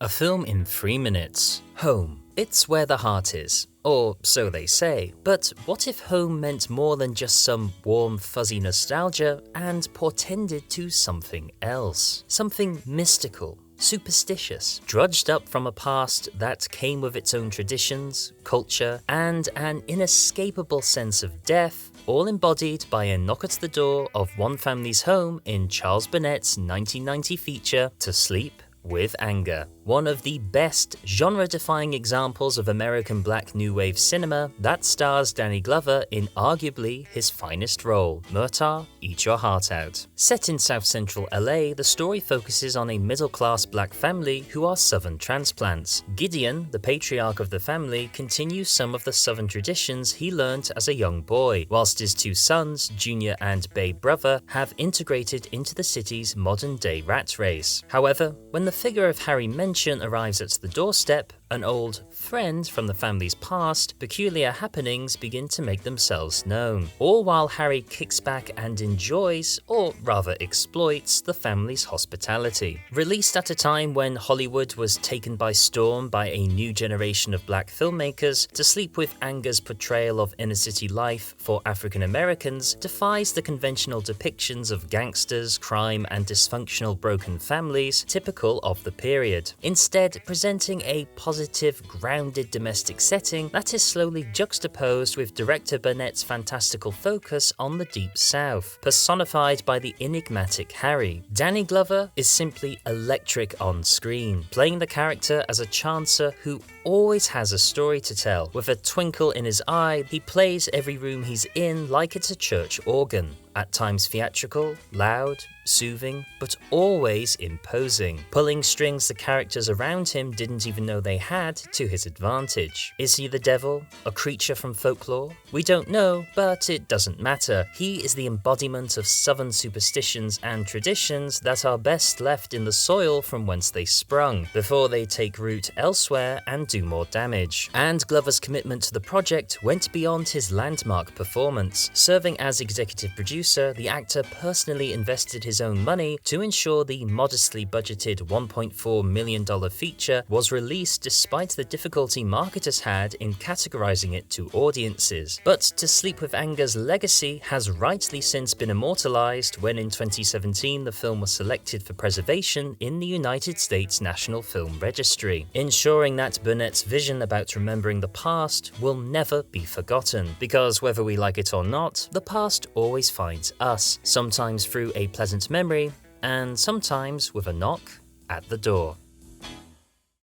A film in 3 minutes. Home. It's where the heart is. Or so they say. But what if home meant more than just some warm, fuzzy nostalgia and portended to something else? Something mystical, superstitious, drudged up from a past that came with its own traditions, culture, and an inescapable sense of death, all embodied by a knock at the door of one family's home in Charles Burnett's 1990 feature, To Sleep with Anger. One of the best genre-defying examples of American Black New Wave cinema that stars Danny Glover in arguably his finest role, Murtaugh, Eat Your Heart Out. Set in South Central LA, the story focuses on a middle-class black family who are Southern transplants. Gideon, the patriarch of the family, continues some of the Southern traditions he learned as a young boy, whilst his two sons, Junior and Babe Brother, have integrated into the city's modern-day rat race. However, when the figure of Harry Mention arrives at the doorstep, an old friend from the family's past, peculiar happenings begin to make themselves known, all while Harry kicks back and enjoys, or rather exploits, the family's hospitality. Released at a time when Hollywood was taken by storm by a new generation of black filmmakers, To Sleep with Anger's portrayal of inner-city life for African Americans defies the conventional depictions of gangsters, crime, and dysfunctional broken families typical of the period, instead presenting a positive, grounded domestic setting that is slowly juxtaposed with director Burnett's fantastical focus on the Deep South, personified by the enigmatic Harry. Danny Glover is simply electric on screen, playing the character as a chancer who always has a story to tell. With a twinkle in his eye, he plays every room he's in like it's a church organ. At times theatrical, loud, soothing, but always imposing, pulling strings the characters around him didn't even know they had to his advantage. Is he the devil? A creature from folklore? We don't know, but it doesn't matter. He is the embodiment of Southern superstitions and traditions that are best left in the soil from whence they sprung, before they take root elsewhere and do more damage. And Glover's commitment to the project went beyond his landmark performance. Serving as executive producer, the actor personally invested his own money to ensure the modestly budgeted $1.4 million feature was released despite the difficulty marketers had in categorizing it to audiences. But To Sleep with Anger's legacy has rightly since been immortalized when in 2017 the film was selected for preservation in the United States National Film Registry, ensuring that Burnett's vision about remembering the past will never be forgotten. Because whether we like it or not, the past always finds us, sometimes through a pleasant memory, and sometimes with a knock at the door.